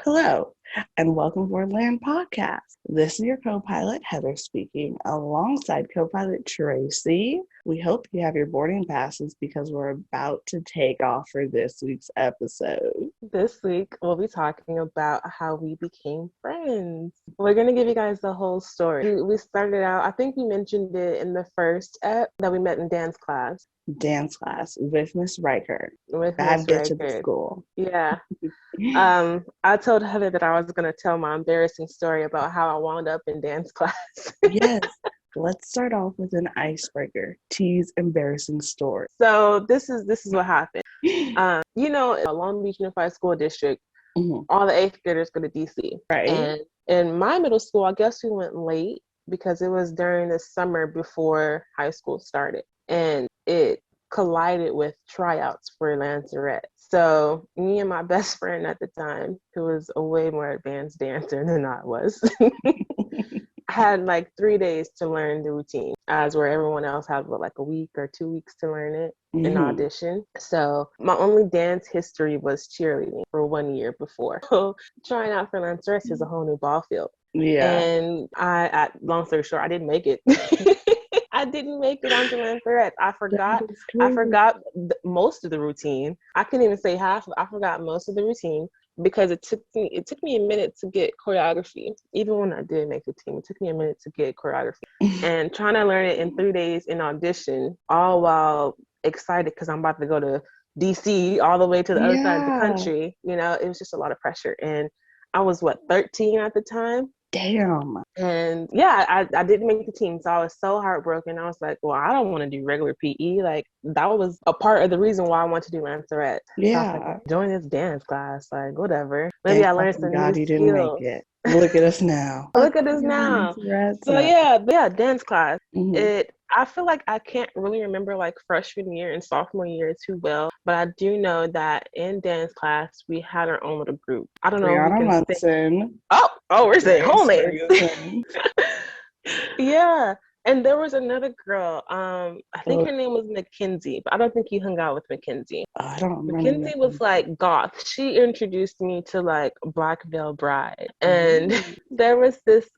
Hello, and welcome to our Land Podcast. This is your co-pilot, Heather, speaking, alongside co-pilot Tracy. We hope you have your boarding passes because we're about to take off for this week's episode. This week, we'll be talking about how we became friends. We're going to give you guys the whole story. We started out, I think we mentioned it in the first ep that we met in dance class. Dance class with Miss Riker. With Bad Miss bitch at the Riker. school. Yeah. I told Heather that I was going to tell my embarrassing story about how I wound up in dance class. Yes. Let's start off with an icebreaker. T's embarrassing story. So this is what happened. Long Beach Unified School District, all the 8th graders go to DC. Right. And in my middle school, I guess we went late because it was during the summer before high school started. And it collided with tryouts for Lanceret. So me and my best friend at the time, who was a way more advanced dancer than I was, had like 3 days to learn the routine, as where everyone else had like a week or 2 weeks to learn it in audition. So my only dance history was cheerleading for 1 year before. So trying out for Lanceret is a whole new ball field. Yeah. And long story short, I didn't make it. I didn't make it onto Lanceret. I forgot most of the routine. I couldn't even say half. I forgot most of the routine because it took me a minute to get choreography. Even when I did make the team, it took me a minute to get choreography. And trying to learn it in 3 days in audition, all while excited because I'm about to go to DC all the way to the other side of the country. You know, it was just a lot of pressure. And I was 13 at the time. Damn. And yeah, I didn't make the team. So I was so heartbroken. I was like, well, I don't want to do regular PE. Like, that was a part of the reason why I wanted to do Lanceret. Yeah. So I was like, join this dance class. Like, whatever. Maybe I learned some new you skills. Didn't make it. Look at us now. Look at us now. So yeah, dance class. I feel like I can't really remember like freshman year and sophomore year too well, but I do know that in dance class we had our own little group. I don't know if we can say. Oh, we're saying whole names. Yeah. And there was another girl. I think her name was Mackenzie, but I don't think you hung out with Mackenzie. I don't remember. Mackenzie was like goth. She introduced me to like Black Veil Bride. And there was these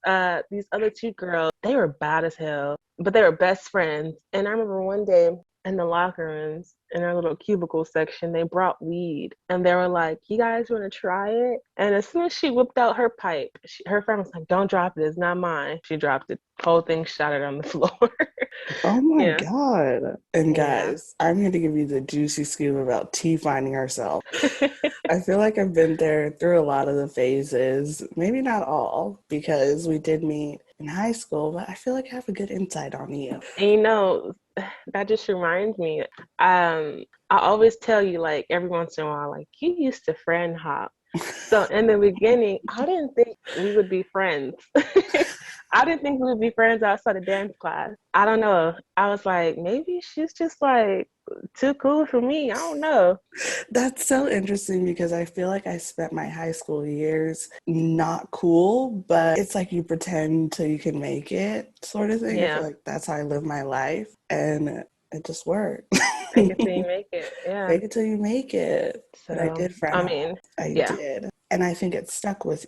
other 2 girls. They were bad as hell, but they were best friends. And I remember one day in the locker rooms, in our little cubicle section, they brought weed and they were like, you guys want to try it? And as soon as she whipped out her pipe, her friend was like, don't drop it, it's not mine. She dropped it, whole thing shattered on the floor. Oh my God. And guys, I'm going to give you the juicy scoop about T finding herself. I feel like I've been there through a lot of the phases, maybe not all, because we did meet in high school, but I feel like I have a good insight on you. And you know, that just reminds me, I always tell you, like, every once in a while, like, you used to friend hop. So in the beginning, I didn't think we would be friends. I didn't think we would be friends outside of dance class. I don't know. I was like, maybe she's just like too cool for me. I don't know. That's so interesting because I feel like I spent my high school years not cool, but it's like you pretend till you can make it sort of thing. Yeah. I feel like that's how I live my life, and it just worked. Fake it till you make it. Yeah. Fake it till you make it. So, but I did friend. I did. And I think it stuck with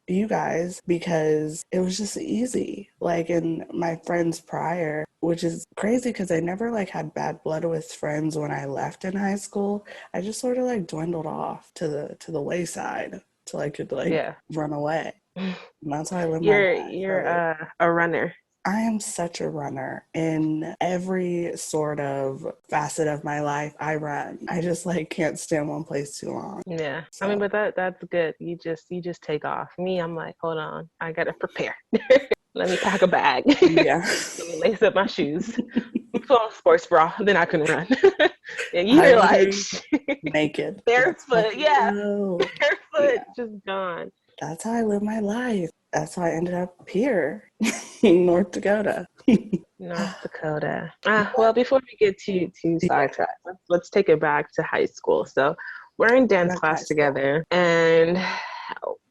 you guys because it was just easy. Like in my friends prior, which is crazy because I never like had bad blood with friends when I left in high school. I just sort of like dwindled off to the wayside till I could run away. And that's how I live my life. You're a runner. I am such a runner. In every sort of facet of my life, I run. I just like can't stand one place too long. Yeah. So. I mean, but that's good. You just take off. Me, I'm like, hold on, I gotta prepare. Let me pack a bag. Yeah. Let me lace up my shoes. Put on a sports bra, then I can run. And you're like naked. Barefoot, barefoot, just gone. That's how I live my life. That's how I ended up here in North Dakota. North Dakota. Well, before we get too sidetracked, let's take it back to high school. So we're in dance class together, and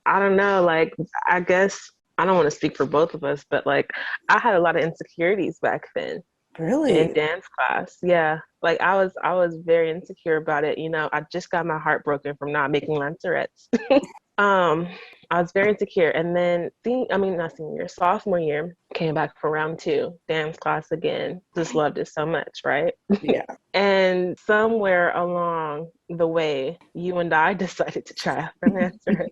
I don't know, like, I guess I don't want to speak for both of us, but like I had a lot of insecurities back then. Really? In dance class. Yeah. Like I was very insecure about it. You know, I just got my heart broken from not making Lancerets. I was very insecure. And then, not senior year, sophomore year, came back for round two, dance class again. Just loved it so much, right? Yeah. And somewhere along the way, you and I decided to try out for Lancer.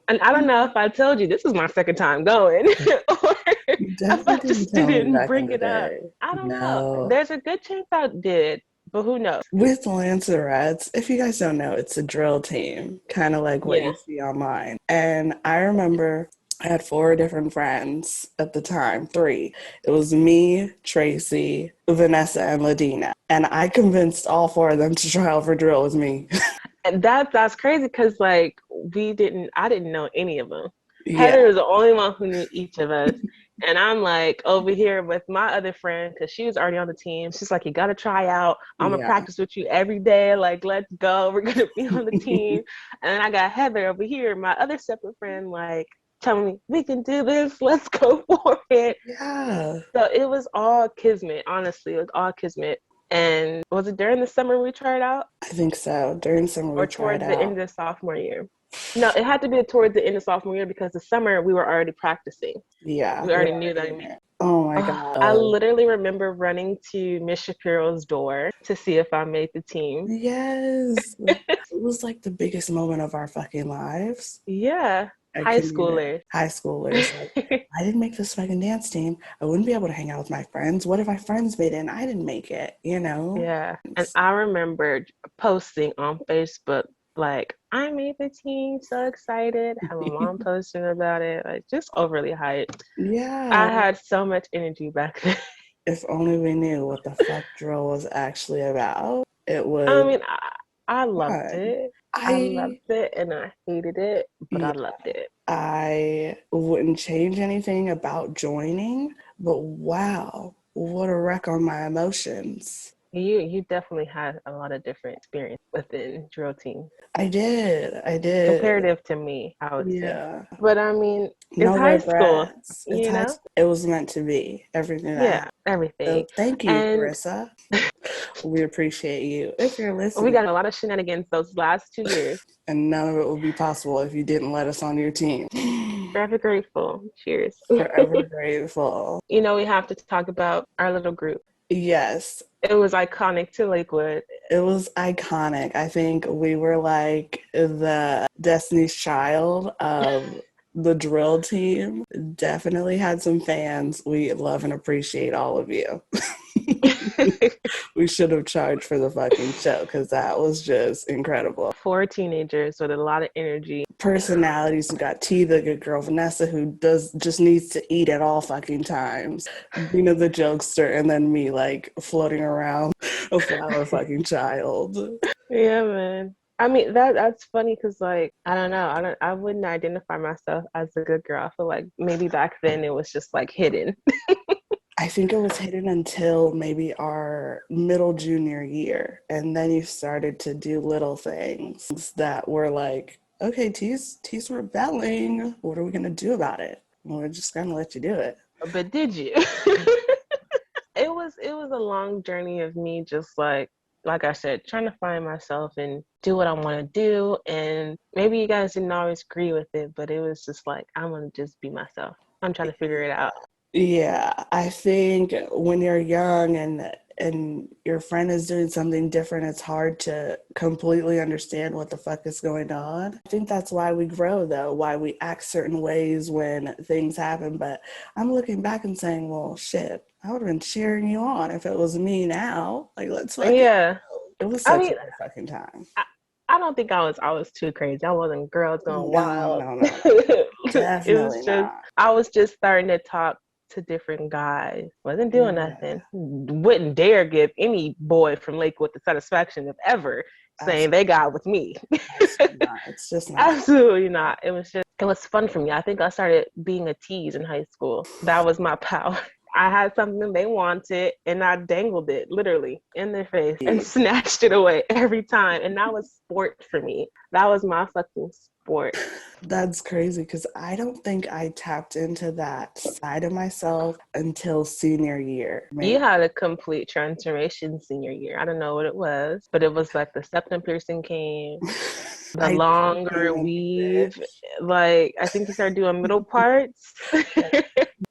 And I don't know if I told you this is my second time going, or You if definitely I didn't just tell me didn't back in bring the it up. day. I don't know. No. There's a good chance I did, but who knows? With Lancerettes, if you guys don't know, it's a drill team, kind of like what you see online. And I remember I had 4 different friends at the time, 3. It was me, Tracy, Vanessa, and Ladina. And I convinced all 4 of them to try out for drill with me. And that's crazy because like I didn't know any of them. Yeah. Heather was the only one who knew each of us. And I'm like over here with my other friend because she was already on the team. She's like, you got to try out. I'm going to practice with you every day. Like, let's go. We're going to be on the team. And then I got Heather over here, my other separate friend, like telling me, we can do this. Let's go for it. Yeah. So it was all kismet. Honestly, it was all kismet. And was it during the summer we tried out? I think so. During summer we Or tried towards the out. end of sophomore year? No, it had to be towards the end of sophomore year because the summer we were already practicing. Yeah. We already knew that. Oh my God. I literally remember running to Miss Shapiro's door to see if I made the team. Yes. It was like the biggest moment of our fucking lives. Yeah. High schoolers. Like, I didn't make this fucking dance team. I wouldn't be able to hang out with my friends. What if my friends made it and I didn't make it, you know? Yeah. And I remember posting on Facebook, like, I made the team, so excited. Have my mom posting about it, like just overly hyped. Yeah. I had so much energy back then. If only we knew what the fuck drill was actually about. It was. I mean, I loved it. I loved I it and I hated it, but I loved it. I wouldn't change anything about joining, but wow, what a wreck on my emotions. You definitely had a lot of different experience within drill team. I did. Comparative to me, I would say. But I mean, no it's high regrets. school, you know? It was meant to be. Everything that happened. Everything. So thank you, Carissa. We appreciate you. If you're listening. We got a lot of shenanigans those last 2 years. And none of it would be possible if you didn't let us on your team. Forever grateful. Cheers. Forever grateful. You know, we have to talk about our little group. Yes. It was iconic to Lakewood. It was iconic. I think we were like the Destiny's Child of the drill team. Definitely had some fans. We love and appreciate all of you. We should have charged for the fucking show because that was just incredible. 4 teenagers with a lot of energy. Personalities. We got T, the good girl, Vanessa, who just needs to eat at all fucking times. Dina the jokester, and then me like floating around a flower fucking child. Yeah, man. I mean that's funny because like I don't know, I wouldn't identify myself as a good girl. I feel like maybe back then it was just like hidden. I think it was hidden until maybe our middle junior year, and then you started to do little things that were like, okay, T's rebelling. What are we gonna do about it? We're just gonna let you do it. But did you? It was a long journey of me just like I said, trying to find myself and do what I want to do. And maybe you guys didn't always agree with it, but it was just like, I'm going to just be myself. I'm trying to figure it out. Yeah, I think when you're young and your friend is doing something different, it's hard to completely understand what the fuck is going on. I think that's why we grow, though, why we act certain ways when things happen. But I'm looking back and saying, well, shit, I would have been cheering you on if it was me now. Like, let's fucking go. It was such a good fucking time. I don't think I was too crazy. I wasn't girls going wild. No. Definitely It was just, not. I was just starting to talk to different guys. Wasn't doing nothing. Wouldn't dare give any boy from Lakewood the satisfaction of ever saying they got with me. It's just not. Absolutely not. It was fun for me. I think I started being a tease in high school. That was my power. I had something they wanted and I dangled it literally in their face and snatched it away every time. And that was sport for me. That was my fucking sport. That's crazy because I don't think I tapped into that side of myself until senior year. Maybe. You had a complete transformation senior year. I don't know what it was, but it was like the septum piercing came, the I longer weave. Like, I think you started doing middle parts.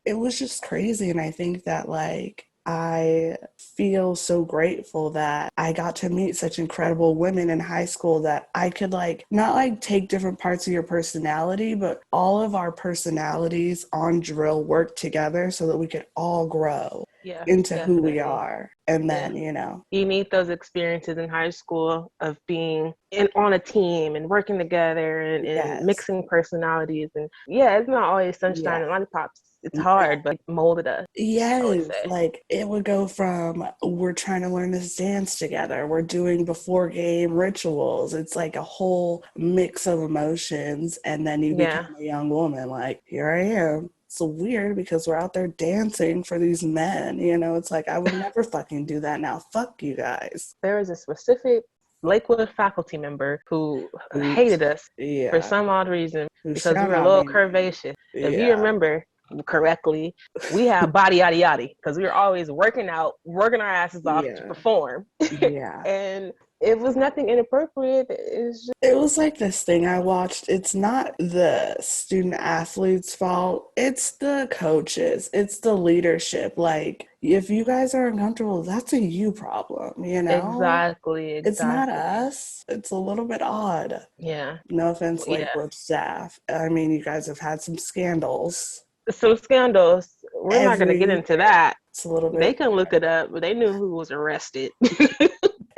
It was just crazy. And I think that, like, I feel so grateful that I got to meet such incredible women in high school that I could, like, not like take different parts of your personality, but all of our personalities on drill work together so that we could all grow into definitely. who we are. And then, you know, you need those experiences in high school of being on a team and working together and mixing personalities. And it's not always sunshine and lollipops. It's hard, but it molded us. Yes, like it would go from we're trying to learn this dance together, we're doing before game rituals. It's like a whole mix of emotions, and then you become a young woman. Like, here I am. It's weird because we're out there dancing for these men. You know, it's like I would never fucking do that now. Fuck you guys. There was a specific Lakewood faculty member who hated us for some odd reason because we were a little curvaceous. If you remember correctly, we had body yada yada because we were always working out, working our asses off to perform. And it was nothing inappropriate. It was like this thing I watched. It's not the student athletes' fault. It's the coaches. It's the leadership. Like, if you guys are uncomfortable, that's a you problem, you know? Exactly. It's not us. It's a little bit odd. Yeah. No offense, Lakewood staff. I mean, you guys have had some scandals. We're not going to get into that. It's a little bit. They can look it up, but they knew who was arrested.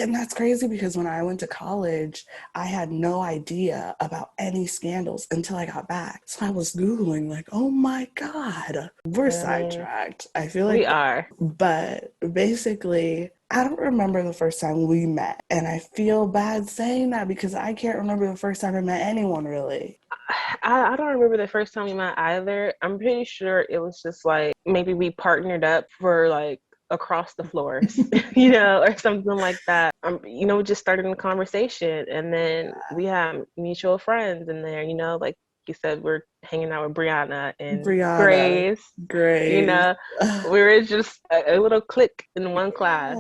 And that's crazy because when I went to college, I had no idea about any scandals until I got back. So I was Googling, like, oh my God, we're sidetracked. I feel like we are. But basically, I don't remember the first time we met. And I feel bad saying that because I can't remember the first time I met anyone, really. I don't remember the first time we met either. I'm pretty sure it was just like maybe we partnered up for like across the floors, you know, or something like that. You know, we just started a conversation and then we had mutual friends in there, you know, like you said, we're hanging out with Brianna and Grace. You know, we were just a little clique in one class.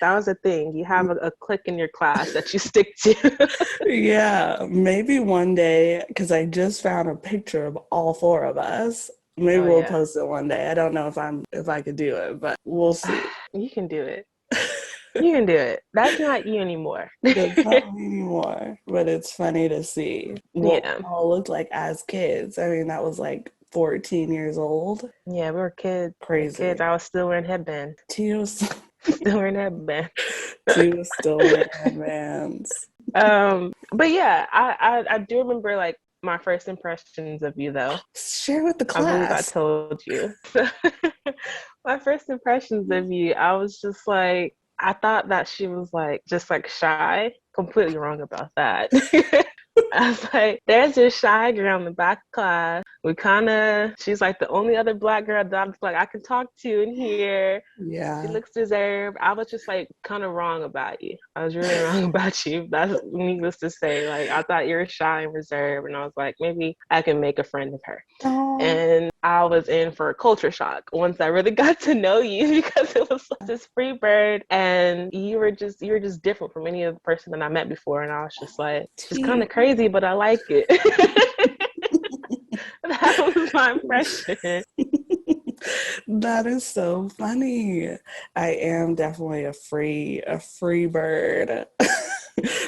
That was a thing. You have a clique in your class that you stick to. Yeah, maybe one day, because I just found a picture of all four of us. Maybe we'll post it one day. I don't know if I could do it, but we'll see. You can do it. You can do it. That's not you anymore. That's not me anymore. But it's funny to see what we all looked like as kids. I mean, that was like 14 years old. Yeah, we were kids. Crazy. Kids, I was still wearing headbands. Tia was still wearing headbands. Tia was still wearing headbands. But yeah, I do remember like my first impressions of you though. Share with the class. I believe I told you. My first impressions of you, I was just like, I thought that she was like just like shy. Completely wrong about that. I was like, there's this shy girl in the back class. She's like the only other Black girl that I'm like, I can talk to in here. Yeah. She looks reserved. I was just like kind of wrong about you. I was really wrong about you. That's needless to say. Like, I thought you were shy and reserved. And I was like, maybe I can make a friend of her. Oh. And I was in for a culture shock once I really got to know you because it was like this free bird. And you were just different from any other person that I met before. And I was just like, it's kind of crazy, but I like it. That was my impression. That is so funny. I am definitely a free bird.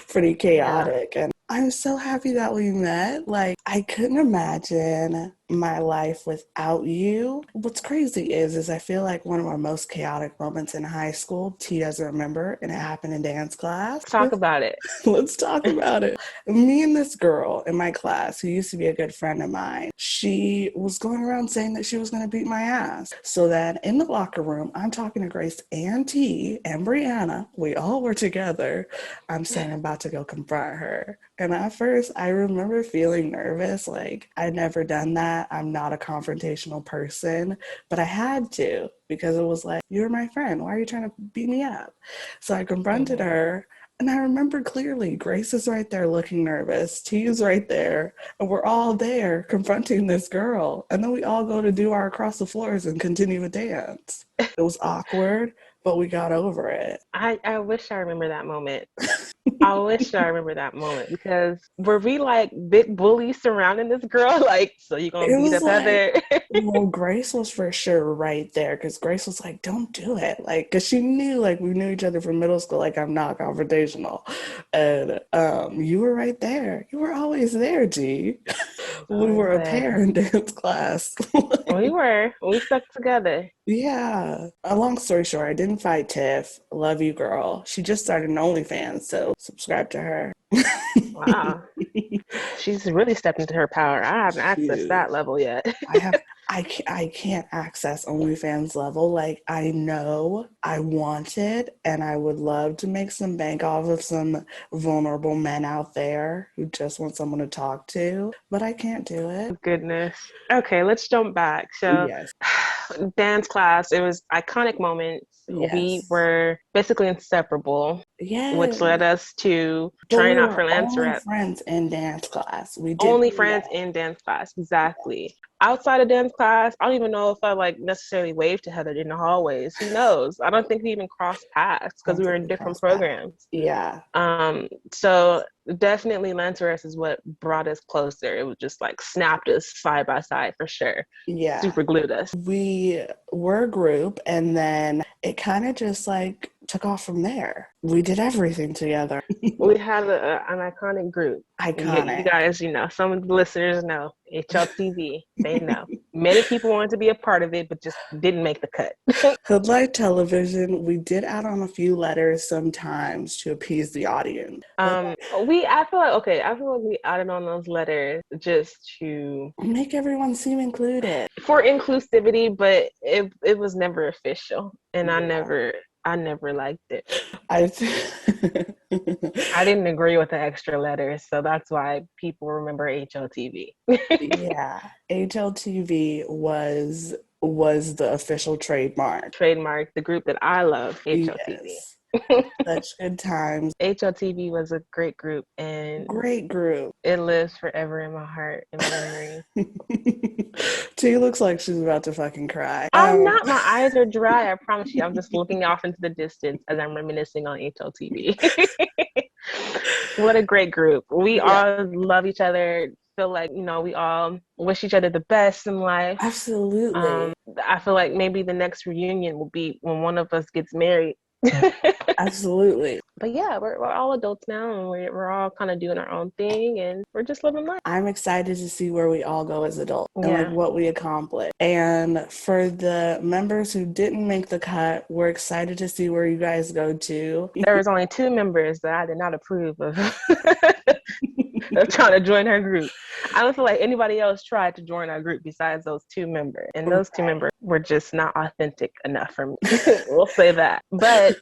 Pretty chaotic. And I'm so happy that we met. Like, I couldn't imagine my life without you. What's crazy is I feel like one of our most chaotic moments in high school, T doesn't remember, and it happened in dance class. Talk about it. Let's talk about it. Me and this girl in my class who used to be a good friend of mine, she was going around saying that she was going to beat my ass. So then in the locker room, I'm talking to Grace and T and Brianna. We all were together. I'm saying I'm about to go confront her. And at first, I remember feeling nervous. Like, I'd never done that. I'm not a confrontational person, but I had to because it was like, you're my friend. Why are you trying to beat me up? So I confronted her. And I remember clearly, Grace is right there looking nervous. T is right there. And we're all there confronting this girl. And then we all go to do our across the floors and continue to dance. It was awkward, but we got over it. I wish I remember that moment. I wish I remember that moment, because were we like big bullies surrounding this girl? Like, so you gonna It beat was up like, Heather? well, Grace was for sure right there because Grace was like, don't do it. Like, because she knew, like, we knew each other from middle school. Like, I'm not confrontational. And you were right there. You were always there, G. We were a pair in dance class. We were. We stuck together. Yeah. A long story short, I didn't fight Tiff. Love you, girl. She just started an OnlyFans, so subscribe to her. Wow. She's really stepped into her power. I haven't accessed that level yet. I can't access OnlyFans level. Like, I know I want it, and I would love to make some bank off of some vulnerable men out there who just want someone to talk to, but I can't do it. Goodness. Okay, let's jump back. So, Yes. dance class, it was iconic moments. We Yes. were basically inseparable, which Yes. led us to But we trying out were for only Lancerette. friends in dance class. We did Only do friends that. in dance class, exactly. Outside of dance class, I don't even know if I like necessarily waved to Heather in the hallways. Who knows? I don't think we even crossed paths I because don't we were think in we different crossed paths. programs. Yeah. So definitely Lanceress is what brought us closer. It was just like snapped us side by side for sure. Yeah. Super glued us. We were a group, and then it kind of just like took off from there. We did everything together. We had an iconic group. You Iconic. guys, some of the listeners know HLTV. They know. Many people wanted to be a part of it, but just didn't make the cut. Hoodlight Television, we did add on a few letters sometimes to appease the audience. I feel like we added on those letters just to Make everyone seem included. for inclusivity, but it was never official, and Yeah. I never liked it. I I didn't agree with the extra letters, so that's why people remember HLTV. Yeah. HLTV was the official trademark. Trademark, the group that I love, HLTV. Yes. Such good times. HLTV was a great group, and Great group. it lives forever in my heart and memory. T looks like she's about to fucking cry. I'm not. My eyes are dry. I promise you. I'm just looking off into the distance as I'm reminiscing on HLTV. What a great group. We all love each other. Feel like, we all wish each other the best in life. Absolutely. I feel like maybe the next reunion will be when one of us gets married. Absolutely. But yeah, we're all adults now, and we're all kind of doing our own thing, and we're just living life. I'm excited to see where we all go as adults and like what we accomplish. And for the members who didn't make the cut, we're excited to see where you guys go to. There was only 2 members that I did not approve of. Of trying to join her group. I don't feel like anybody else tried to join our group besides those 2 members. And those 2 members were just not authentic enough for me. We'll say that. But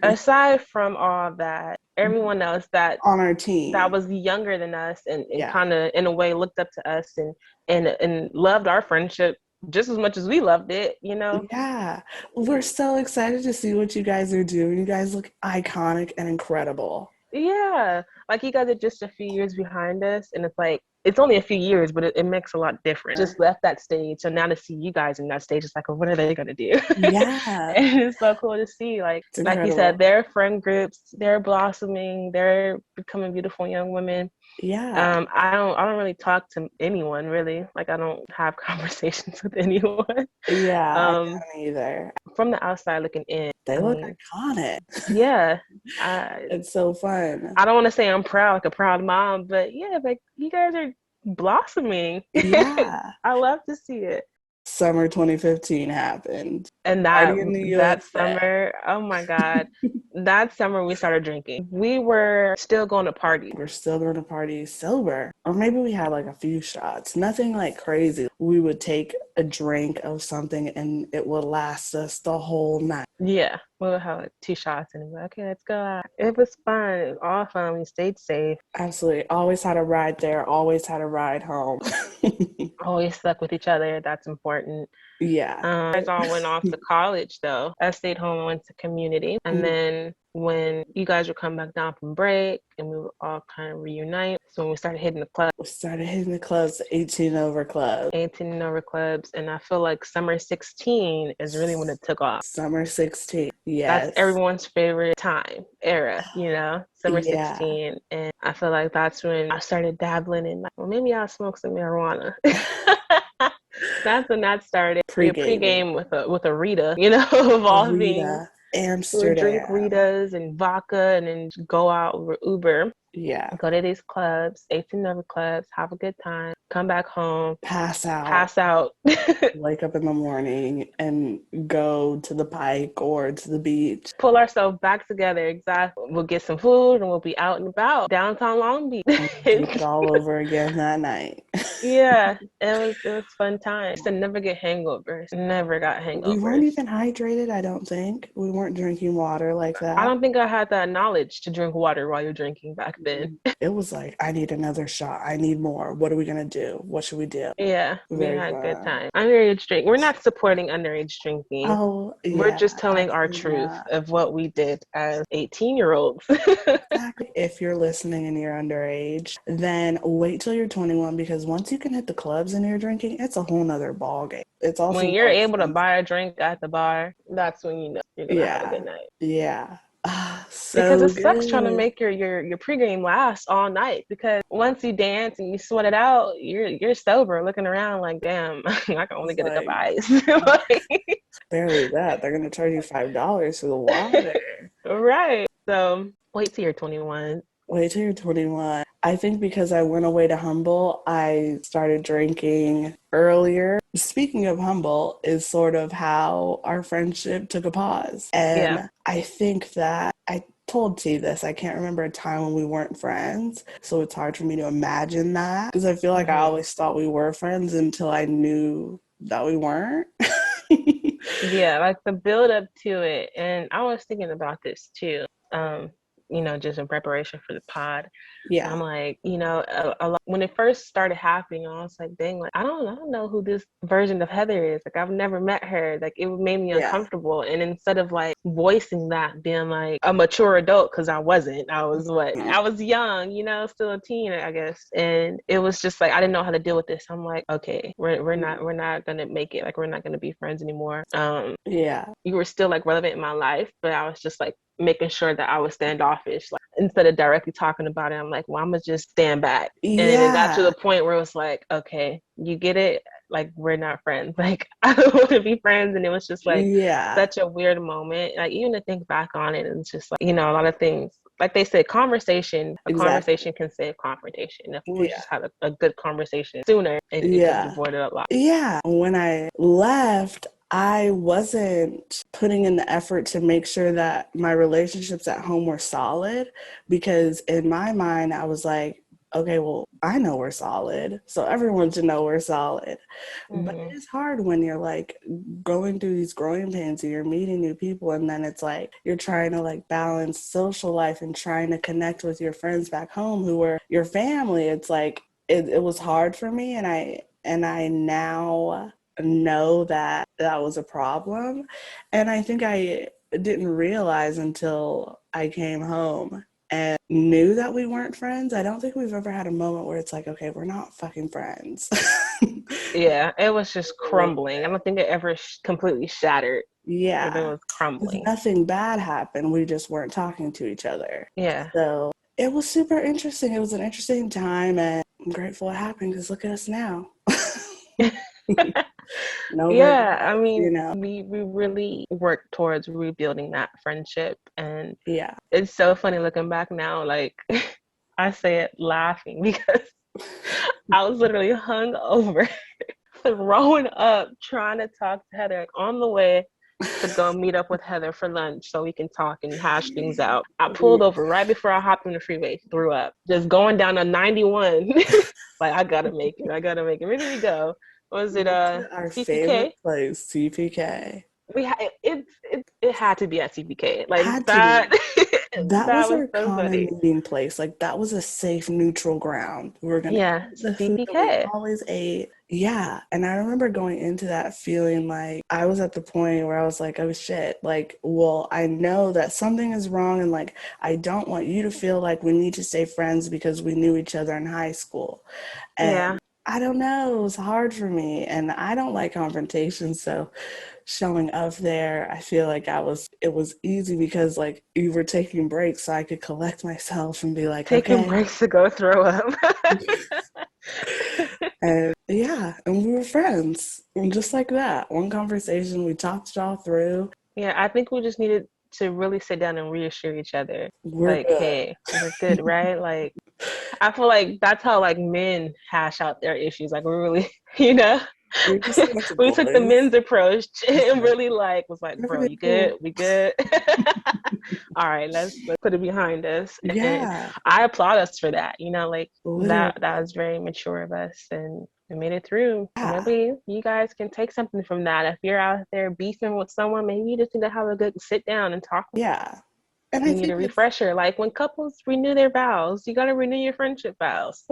aside from all that, everyone else that on our team that was younger than us and kind of in a way looked up to us and loved our friendship just as much as we loved it, Yeah. We're so excited to see what you guys are doing. You guys look iconic and incredible. Yeah, like you guys are just a few years behind us, and it's like it's only a few years, but it makes a lot different. Just left that stage, so now to see you guys in that stage, it's like, what are they gonna do? Yeah, and it's so cool to see. Like you said, their friend groups, they're blossoming, they're becoming beautiful young women. Yeah. I don't really talk to anyone really. Like I don't have conversations with anyone. Yeah, I don't either. From the outside looking in, they look iconic. Yeah. It's so fun. I don't want to say I'm proud, like a proud mom, but yeah, like you guys are blossoming. Yeah. I love to see it. Summer 2015 happened. And that summer, oh my God, that summer we started drinking. We were still going to party. We're still going to party sober. Or maybe we had like a few shots. Nothing like crazy. We would take a drink of something and it would last us the whole night. Yeah. We'll have like 2 shots and we're like, okay, let's go out. It was fun. It was all fun. We stayed safe. Absolutely. Always had a ride there. Always had a ride home. Always stuck with each other. That's important. Yeah. I all went off to college though. I stayed home and went to community. And then when you guys would come back down from break and we would all kind of reunite. So when we started hitting the club. We started hitting the clubs, 18 over clubs. 18 and over clubs. And I feel like summer 16 is really when it took off. Summer 16. Yes. That's everyone's favorite era, summer 16. And I feel like that's when I started dabbling in, like, well, maybe I'll smoke some marijuana. That's when that started. Pre-game with a Rita, of all things. Amsterdam. We drink Ritas and vodka and then go out over Uber. Yeah. Go to these clubs, 18 other clubs, have a good time, come back home, pass out, wake up in the morning and go to the Pike or to the beach. Pull ourselves back together. Exactly. We'll get some food and we'll be out and about downtown Long Beach. Do it all over again that night. Yeah, it was fun time. To never get hangovers. Never got hangovers. We weren't even hydrated, I don't think. We weren't drinking water like that. I don't think I had that knowledge to drink water while you're drinking back then. It was like, I need another shot. I need more. What are we going to do? What should we do? Yeah, we had a good time. Underage drink. We're not supporting underage drinking. Oh, yeah. We're just telling our truth of what we did as 18-year-olds. Exactly. If you're listening and you're underage, then wait till you're 21, because once you can hit the clubs and you're drinking, it's a whole nother ball game. It's also when you're able to buy a drink at the bar, that's when you know you're gonna have a good night. Yeah. Because it sucks trying to make your pregame last all night, because once you dance and you sweat it out, you're sober looking around like, damn, I can only get a cup of ice. Barely that. They're gonna charge you $5 for the water. Right. So wait till you're 21. Wait till you're 21. I think because I went away to Humble, I started drinking earlier. Speaking of Humble is sort of how our friendship took a pause. And I think that I told T this. I can't remember a time when we weren't friends. So it's hard for me to imagine that, because I feel like I always thought we were friends until I knew that we weren't. Yeah, like the build up to it. And I was thinking about this too. Just in preparation for the pod. Yeah. I'm like, when it first started happening, I was like, dang, like, I don't know who this version of Heather is. Like, I've never met her. Like, it made me uncomfortable. And instead of like voicing that, being like a mature adult, because I wasn't. I was I was young, still a teen, I guess. And it was just like, I didn't know how to deal with this. I'm like, okay, we're not gonna make it. Like, we're not gonna be friends anymore. You were still like relevant in my life, but I was just like making sure that I was standoffish. Like, instead of directly talking about it, I'm like, well, I'm gonna just stand back. And it got to the point where it was like, okay, you get it? Like, we're not friends. Like, I don't want to be friends. And it was just like such a weird moment. Like, even to think back on it, it's just like, a lot of things. Like they said, conversation can save confrontation. If we just had a good conversation sooner, it could have avoided a lot. Yeah. When I left, I wasn't putting in the effort to make sure that my relationships at home were solid, because in my mind, I was like, okay, well, I know we're solid, so everyone should know we're solid. But it is hard when you're like going through these growing pains and you're meeting new people, and then it's like you're trying to like balance social life and trying to connect with your friends back home who were your family. It's like it was hard for me, and I now know that was a problem. And I think I didn't realize until I came home and knew that we weren't friends. I don't think we've ever had a moment where it's like, okay, we're not fucking friends. Yeah, it was just crumbling. I don't think it ever completely shattered. Yeah. It was crumbling. Nothing bad happened. We just weren't talking to each other. Yeah. So it was super interesting. It was an interesting time, and I'm grateful it happened, because look at us now. I mean, we really worked towards rebuilding that friendship, and it's so funny looking back now. Like, I say it laughing, because I was literally hungover, throwing up, trying to talk to Heather on the way to go meet up with Heather for lunch so we can talk and hash things out. I pulled over right before I hopped on the freeway, threw up, just going down a 91. Like, I gotta make it. Where did we go? Was it our CPK? Favorite place, CPK. It had to be at CPK. Like that. That That was was our so common funny. meeting place. Like that was a safe, neutral ground. We were gonna Yeah, eat the food that we CPK. always ate. Yeah. And I remember going into that feeling like I was at the point where I was like, oh shit, like, well, I know that something is wrong and like I don't want you to feel like we need to stay friends because we knew each other in high school. Yeah. And I don't know, it was hard for me. And I don't like confrontation. So showing up there, I feel like it was easy because like you were taking breaks so I could collect myself and be like, Taking okay. breaks to go throw up. And yeah, and we were friends. And just like that. One conversation, we talked it all through. Yeah, I think we just needed to really sit down and reassure each other. We're Like, good. hey, we're good, right? Like, I feel like that's how like men hash out their issues. Like, we're really, you know, We're just a bunch of we took the boys. men's approach and really like was like, bro, Everything you cool. good? We good? All right, let's put it behind us. And Yeah, I applaud us for that. Like that literally. was very mature of us, and we made it through. And Yeah, maybe you guys can take something from that. If you're out there beefing with someone, maybe you just need to have a good sit down and talk. yeah. And I You need a think it's refresher. Like when couples renew their vows, you got to renew your friendship vows.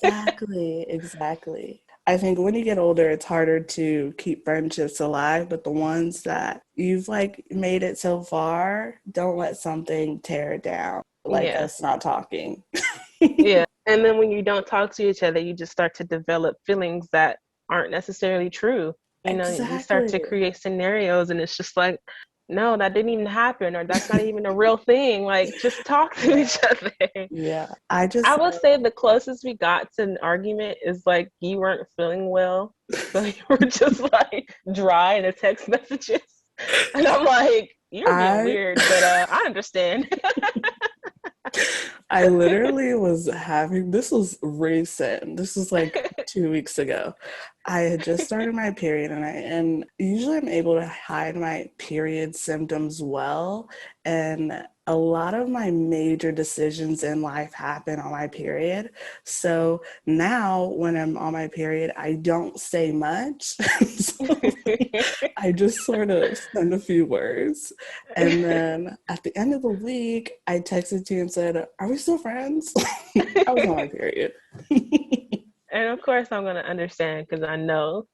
exactly. I think when you get older, it's harder to keep friendships alive, but the ones that you've like made it so far, don't let something tear it down, like Yeah. us not talking. Yeah. And then when you don't talk to each other, you just start to develop feelings that aren't necessarily true. You start to Exactly. create scenarios, and it's just like, no, that didn't even happen, or that's not even a real thing. Like, just talk to Yeah. each other. Yeah. I I just, would say the closest we got to an argument is like you weren't feeling well. So you were just like dry in the text messages. And I'm like, you're being I weird, but I understand. I literally was having, this was recent. This was like 2 weeks ago. I had just started my period and usually I'm able to hide my period symptoms well. And a lot of my major decisions in life happen on my period. So now when I'm on my period, I don't say much. So I just sort of send a few words. And then at the end of the week, I texted you and said, are we still friends? I was on my period. And of course, I'm going to understand because I know,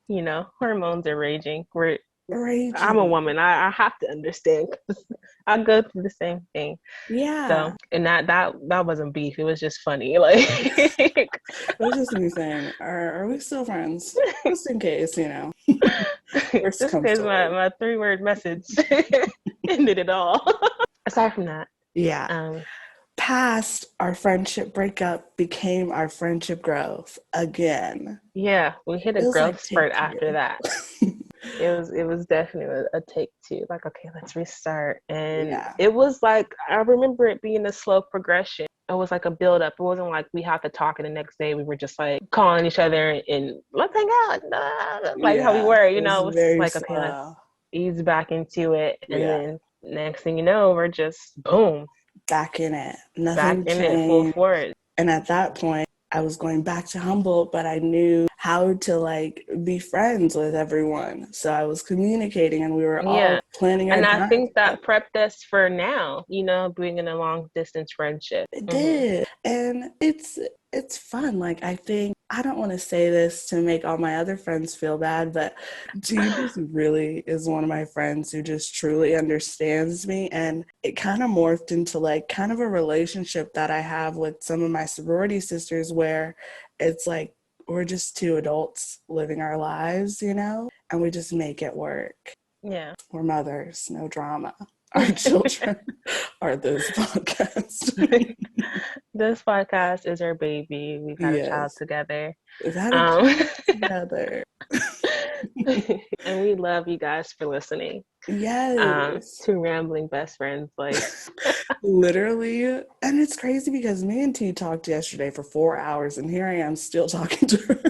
hormones are raging. I'm a Raging. woman. I have to understand because I go through the same thing. So, Yeah. and that wasn't beef. It was just funny. Like, It was just me saying, are we still friends? Just in case, worst just comes because to my 3-word message ended it all. Aside from that, yeah. um, Past our friendship breakup became our friendship growth again. yeah, we hit a Feels growth like spurt take after two. that. It was definitely a take two. Like, okay, let's restart. And Yeah. it was like I remember it being a slow progression. It was like a build up. It wasn't like we have to talk and the next day we were just like calling each other and let's hang out, like how we Yeah. were. It It was was just very like, okay, let's slow. ease back into it. And Yeah. then next thing you know, we're just boom, Back in it. back Nothing in it full changed. forward. And at that point, I was going back to Humboldt, but I knew how to like be friends with everyone. So I was communicating and we were Yeah. all planning our And I time think that together. prepped us for now, being in a long distance friendship. It Mm-hmm. did. And it's fun. Like I think I don't want to say this to make all my other friends feel bad, but G just really is one of my friends who just truly understands me. And it kind of morphed into like kind of a relationship that I have with some of my sorority sisters where it's like we're just two adults living our lives, and we just make it work. Yeah. We're mothers, no drama. Our children are this podcast. This podcast is our baby. We've had a child Yes. together. We've had a Um, child together. and we love you guys for listening. Yes. Two rambling best friends. Like, Literally. And it's crazy because me and T talked yesterday for 4 hours and here I am still talking to her.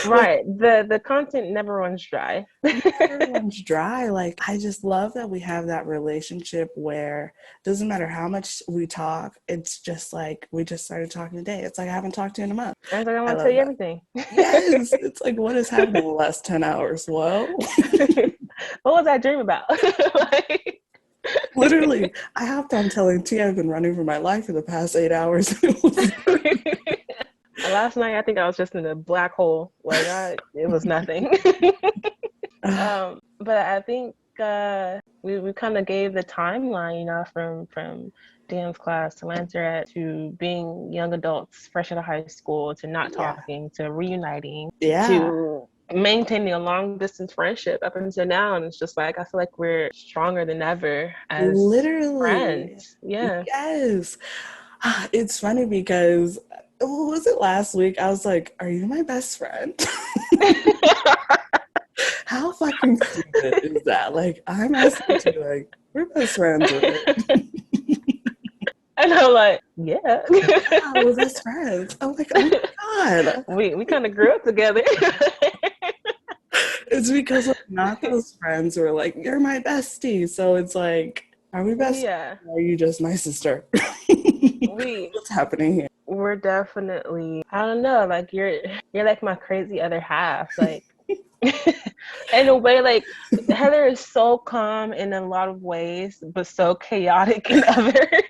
Like right. The content never runs dry. never runs dry. Like I just love that we have that relationship where it doesn't matter how much we talk, it's just like we just started talking today. It's like I haven't talked to you in a month. I was like, I I want to tell love you that. everything. Yes. It's like what has happened in the last 10 hours? Well, What was that dream about? Like, Literally, I hopped on telling T I've been running for my life for the past 8 hours. Last night, I think I was just in a black hole. Like, it was nothing. But I think we kind of gave the timeline, you know, from dance class to Lanceret to being young adults fresh out of high school to not talking to reuniting to maintaining a long distance friendship up until now. And it's just like I feel like we're stronger than ever as friends. Yeah. Yes. It's funny because was it last week? I was like, "Are you my best friend?" How fucking stupid is that? Like, I'm asking you, like, we're best friends, right? And I'm like, yeah, we're best friends. I'm like, oh my God. We kind of grew up together. It's because like, not those friends who are like, you're my bestie. So it's like, are we best? Yeah. Or are you just my sister? What's happening here? We're definitely, I don't know, like you're like my crazy other half. Like in a way, like Heather is so calm in a lot of ways, but so chaotic in others.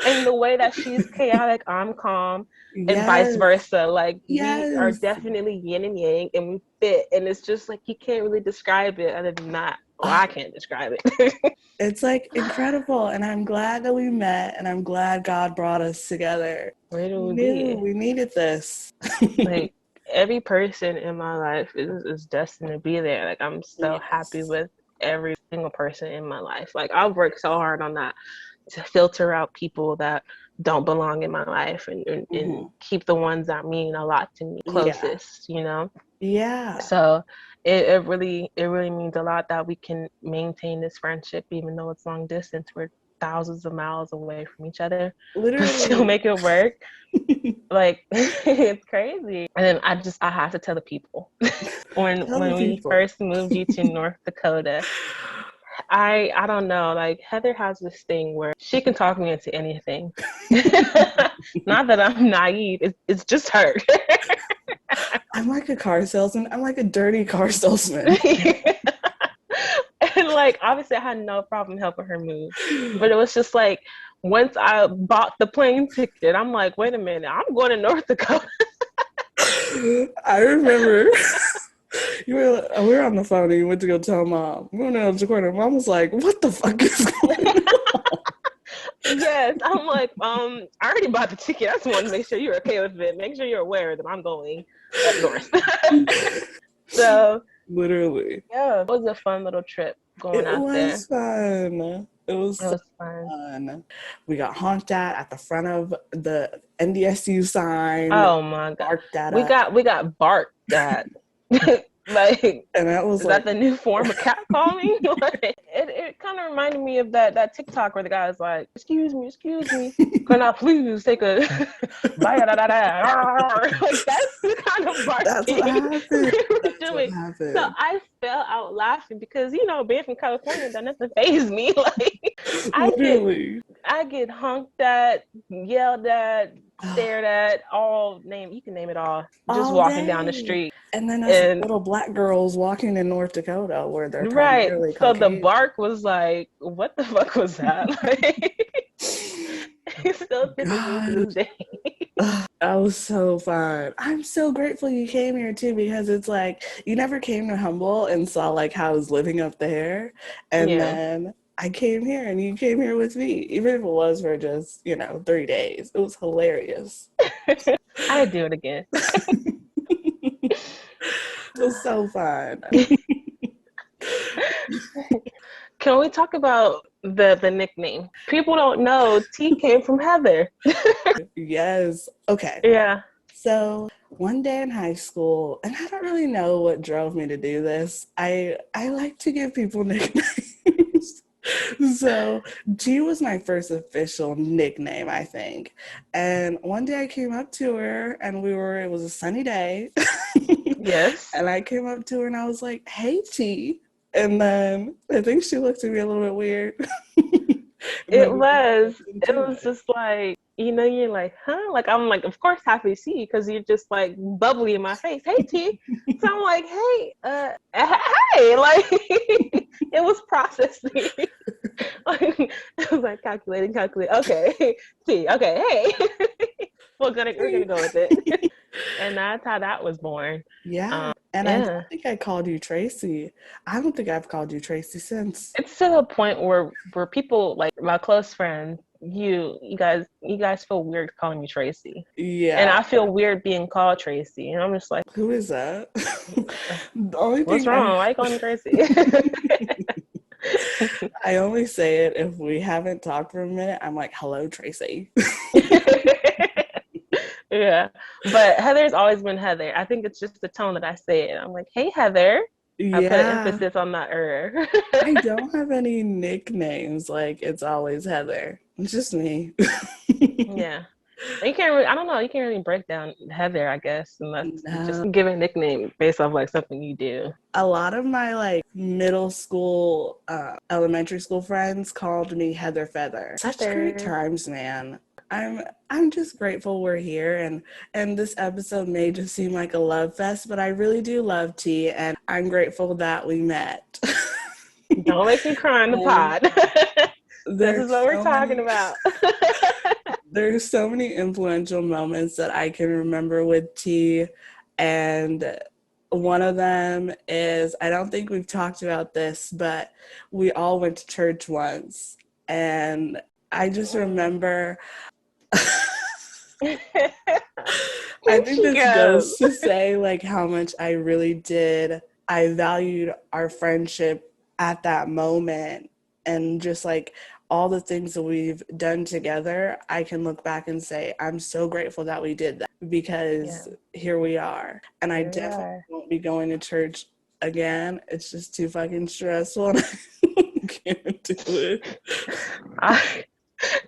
And the way that she's chaotic, I'm calm, and vice versa. Like we are definitely yin and yang, and we fit. And it's just like you can't really describe it other than that. Well, I can't describe it. It's like incredible, and I'm glad that we met, and I'm glad God brought us together. Where do we be? We needed this. Like every person in my life is destined to be there. Like I'm so happy with every single person in my life. Like I've worked so hard on that to filter out people that don't belong in my life and keep the ones that mean a lot to me closest, you know? Yeah. So it really means a lot that we can maintain this friendship even though it's long distance. We're thousands of miles away from each other. Literally. Still make it work. Like it's crazy. And then I have to tell the people. when we first moved you to North Dakota, I don't know, like Heather has this thing where she can talk me into anything. Not that I'm naive, it's just her. I'm like a car salesman. I'm like a dirty car salesman. And like obviously I had no problem helping her move. But it was just like once I bought the plane ticket, I'm like, wait a minute, I'm going to North Dakota. I remember we were on the phone and you went to go tell Mom. We went to North Dakota. Mom was like, what the fuck is going on? Yes, I'm like, I already bought the ticket. I just want to make sure you're okay with it. Make sure you're aware that I'm going up north. So literally, yeah, it was a fun little trip going out there. It was fun. We got honked at the front of the NDSU sign. Oh my God, we got barked at. Like, and that was that the new form of catcalling? It kind of reminded me of that TikTok where the guy's like, excuse me, can I please take a bite? Like that's the kind of barking we were doing. So I fell out laughing because being from California, that nothing fazed me. Like I get honked at, yelled at, stared at, you can name it all. Just all walking down the street. And then us little black girls walking in North Dakota where they're primarily Caucasian. So the bark was like, what the fuck was that? Like, it still pisses me to this day. That was so fun. I'm so grateful you came here too, because it's like you never came to Humboldt and saw like how I was living up there. And then I came here and you came here with me, even if it was for just, 3 days. It was hilarious. I'd do it again. It was so fun. Can we talk about the nickname? People don't know T came from Heather. Yes. Okay. Yeah. So one day in high school, and I don't really know what drove me to do this. I like to give people nicknames. So G was my first official nickname, I think. And one day I came up to her and it was a sunny day. Yes. And I came up to her and I was like, hey, T. And then I think she looked at me a little bit weird. It was. It was just like, you're like, huh? Like, I'm like, of course, happy to see you because you're just like bubbly in my face. Hey, T. So I'm like, hey, hey, like, it was processing. Like, I was like, calculating. Okay, T. Okay, hey. We're gonna go with it. And that's how that was born. Yeah. And I don't think I called you Tracy. I don't think I've called you Tracy since. It's to the point where people, like my close friends, you guys feel weird calling me Tracy. Yeah. And I feel weird being called Tracy. And I'm just like, who is that? The only what's thing wrong? Why are you calling me Tracy? I only say it if we haven't talked for a minute. I'm like, hello, Tracy. Yeah. But Heather's always been Heather. I think it's just the tone that I say it. I'm like, hey, Heather. Yeah. I put an emphasis on that I don't have any nicknames. Like, it's always Heather. It's just me. Yeah. You can't really, I don't know, you can't really break down Heather, I guess, unless you just give a nickname based off like something you do. A lot of my like middle school, elementary school friends called me Heather Feather. Such great times, man. I'm just grateful we're here, and this episode may just seem like a love fest, but I really do love T, and I'm grateful that we met. Don't make me cry in the pod. This is what we're talking about. There's so many influential moments that I can remember with T, and one of them is, I don't think we've talked about this, but we all went to church once, and I just remember I think this goes to say like how much I valued our friendship at that moment, and just like all the things that we've done together. I can look back and say I'm so grateful that we did that, because here we are. And I definitely won't be going to church again. It's just too fucking stressful, and I can't do it.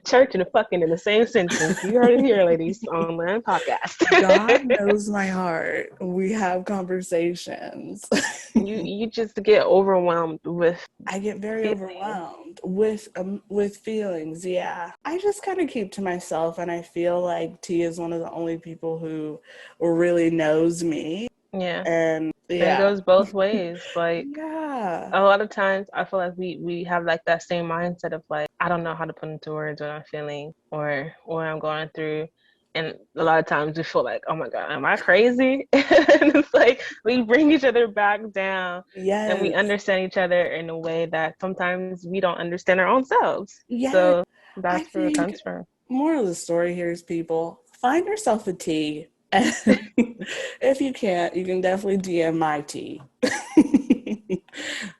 Church and fucking in the same sentence. You heard it here, ladies, on my podcast. God knows my heart. We have conversations. You just get overwhelmed with. I get very overwhelmed with feelings. Yeah, I just kind of keep to myself, and I feel like T is one of the only people who really knows me. Yeah, and it goes both ways. Like, a lot of times I feel like we have like that same mindset of like, I don't know how to put into words what I'm feeling or what I'm going through. And a lot of times we feel like, oh my God, am I crazy? And it's like we bring each other back down. Yes. And we understand each other in a way that sometimes we don't understand our own selves. Yes. So that's where it comes from. Moral of the story here is, people, find yourself a T. If you can't, you can definitely DM my T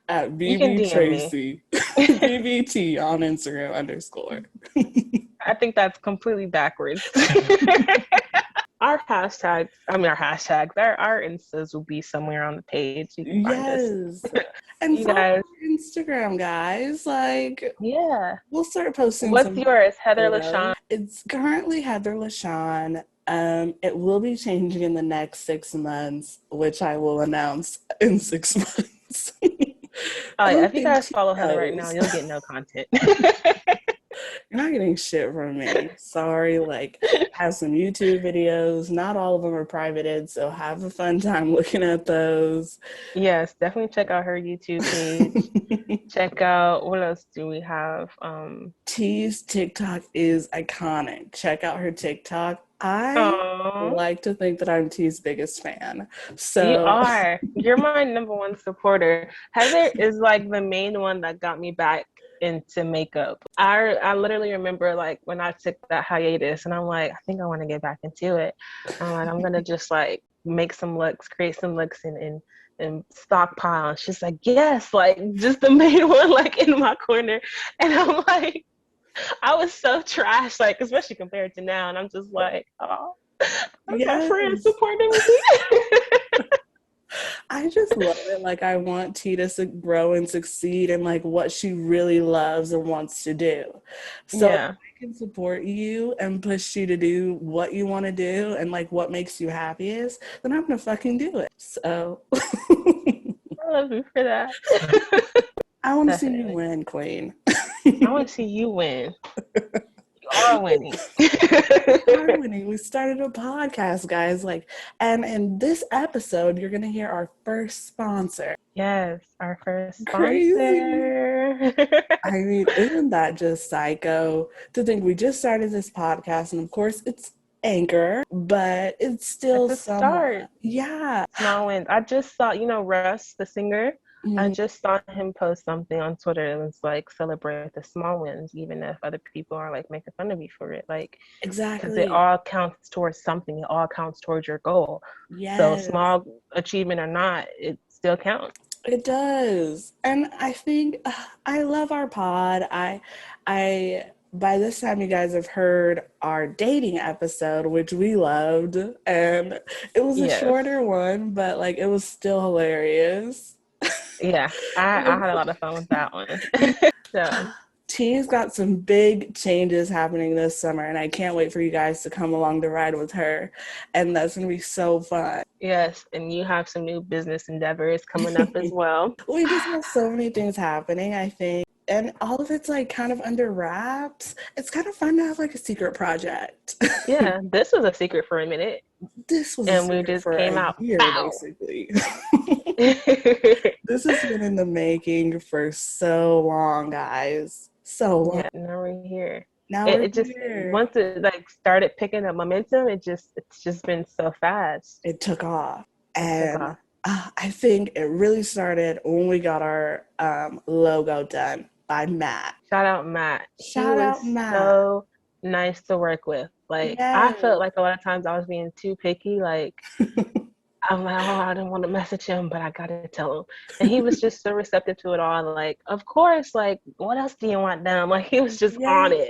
at BB Tracy BBT on Instagram _. I think that's completely backwards. Our instas, our instas will be somewhere on the page. You can find us. And follow our Instagram, guys. Like, we'll start posting. What's yours? Heather LaShawn? It's currently Heather LaShawn. It will be changing in the next 6 months, which I will announce in 6 months. If you guys follow Heather right now, you'll get no content. You're not getting shit from me. Sorry. Like, have some YouTube videos. Not all of them are privated, so have a fun time looking at those. Yes, definitely check out her YouTube page. Check out, what else do we have? T's TikTok is iconic. Check out her TikTok. I like to think that I'm T's biggest fan. So you are. You're my number one supporter. Heather is like the main one that got me back into makeup. I literally remember like when I took that hiatus, and I'm like, I think I want to get back into it. I'm like, I'm gonna just like make some looks, create some looks, and stockpile. And she's like, yes, like just the main one like in my corner. And I'm like, I was so trash, like especially compared to now, and I'm just like, oh, my friends supporting me. I just love it. Like, I want T to grow and succeed in like what she really loves and wants to do. So if I can support you and push you to do what you want to do and like what makes you happiest, then I'm gonna fucking do it. So I love you for that. I want to see you win, Queen. I want to see you win. You are winning. We are winning. We started a podcast, guys. And in this episode, you're gonna hear our first sponsor. Yes, our first sponsor. Crazy. I mean, isn't that just psycho to think we just started this podcast, and of course it's Anchor, but it's still it's a start. Yeah. Small wins. I just saw, Russ, the singer. I just saw him post something on Twitter. It was like, celebrate the small wins, even if other people are like making fun of you for it. Like, exactly. Because it all counts towards something. It all counts towards your goal. Yes. So small achievement or not, it still counts. It does. And I think I love our pod. I by this time you guys have heard our dating episode, which we loved, and it was a shorter one, but like it was still hilarious. Yeah, I had a lot of fun with that one. So T's got some big changes happening this summer, and I can't wait for you guys to come along to ride with her. And that's going to be so fun. Yes, and you have some new business endeavors coming up as well. We just have so many things happening, I think. And all of it's like kind of under wraps. It's kind of fun to have like a secret project. Yeah, this was a secret for a minute. This was and we just came out year, basically. This has been in the making for so long, guys. So long. Yeah, now we're here. Now it just here. Once it like started picking up momentum, it's just been so fast. It took off. And I think it really started when we got our logo done by Matt. Shout out Matt. Shout out Matt. So nice to work with. Like, I felt like a lot of times I was being too picky. Like, I'm like, oh, I don't want to message him, but I gotta tell him. And he was just so receptive to it all. And like, of course, like, what else do you want done? Like, he was just on it.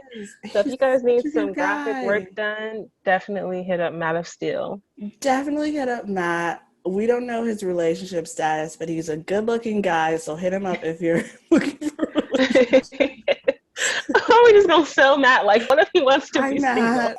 So if you guys need some graphic work done, definitely hit up Matt of Steel. Definitely hit up Matt. We don't know his relationship status, but he's a good-looking guy, so hit him up if you're looking for a relationship. Oh, we're just gonna sell Matt. Like, what if he wants to be single?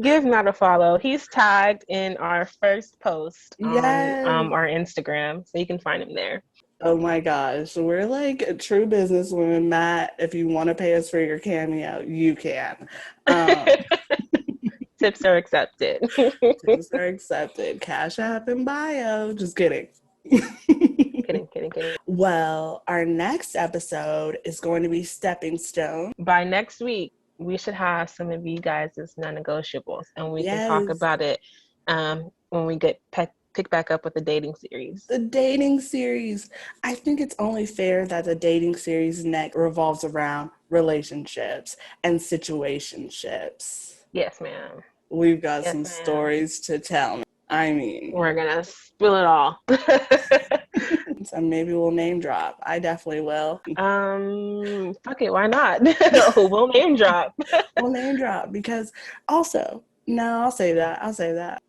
Give Matt a follow. He's tagged in our first post on our Instagram, so you can find him there. Oh my gosh, we're like true businesswomen, Matt. If you want to pay us for your cameo, you can. Tips are accepted. Tips are accepted. Cash App and bio. Just kidding. Kidding. Well, our next episode is going to be Stepping Stone. By next week, we should have some of you guys' non-negotiables, and we can talk about it when we get pick back up with the dating series. The dating series. I think it's only fair that the dating series next revolves around relationships and situationships. Yes, ma'am. We've got some stories to tell. I mean, we're gonna spill it all. So maybe we'll name drop. I definitely will. Fuck it, why not? We'll name drop. We'll name drop because also, no, I'll say that.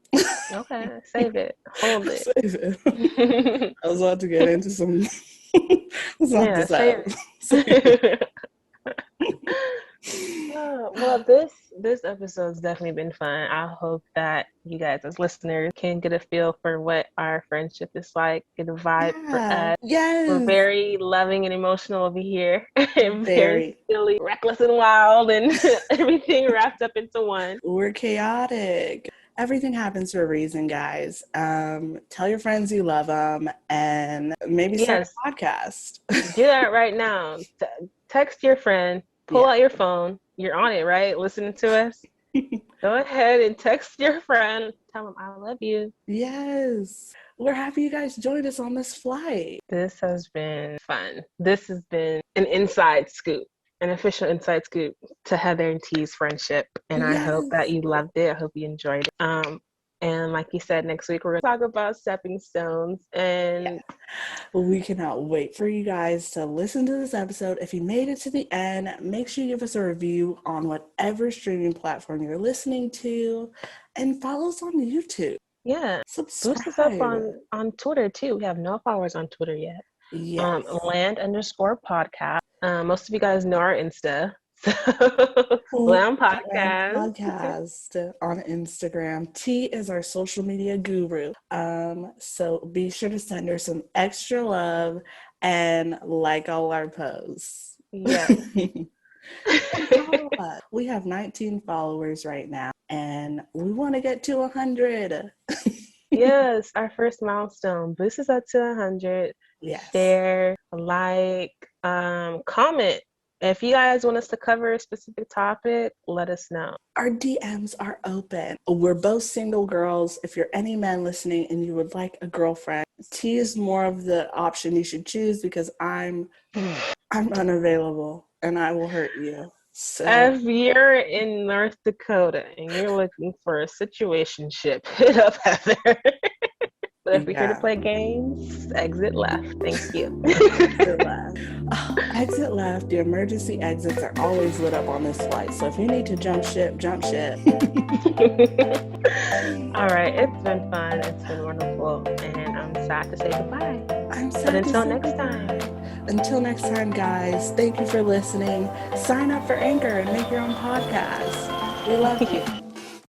Okay, save it. Hold it. Save it. I was about to get into some. Let's not save it. Well, this episode's definitely been fun. I hope that you guys as listeners can get a feel for what our friendship is like, get a vibe for us. Yes. We're very loving and emotional over here. Very silly, reckless and wild, and everything wrapped up into one. We're chaotic. Everything happens for a reason, guys. Tell your friends you love them and maybe start a podcast. Do that right now. Text your friend. Pull out your phone. You're on it, right? Listening to us. Go ahead and text your friend. Tell them I love you. Yes. We're happy you guys joined us on this flight. This has been fun. This has been an inside scoop, an official inside scoop to Heather and T's friendship. And I hope that you loved it. I hope you enjoyed it. And like you said, next week we're going to talk about stepping stones. And we cannot wait for you guys to listen to this episode. If you made it to the end, make sure you give us a review on whatever streaming platform you're listening to and follow us on YouTube. Yeah. Subscribe. Boost us up on Twitter too. We have no followers on Twitter yet. Yes. Land_podcast. Most of you guys know our Insta. Glam Podcast on Instagram. T is our social media guru. So be sure to send her some extra love and like all our posts. Yes. Follow us. We have 19 followers right now, and we want to get to 100. Yes, our first milestone. Boost us up to 100. Yes. Share, like, comment. If you guys want us to cover a specific topic, let us know. Our DMs are open. We're both single girls. If you're any men listening and you would like a girlfriend, T is more of the option you should choose because I'm unavailable and I will hurt you. So if you're in North Dakota and you're looking for a situationship, hit up Heather. But if you're here to play games, exit left. Thank you. Exit left. Oh, exit left. The emergency exits are always lit up on this flight. So if you need to jump ship, jump ship. All right. It's been fun. It's been wonderful. And I'm sad to say goodbye. I'm sad. But until next time. Until next time, guys, thank you for listening. Sign up for Anchor and make your own podcast. We love you.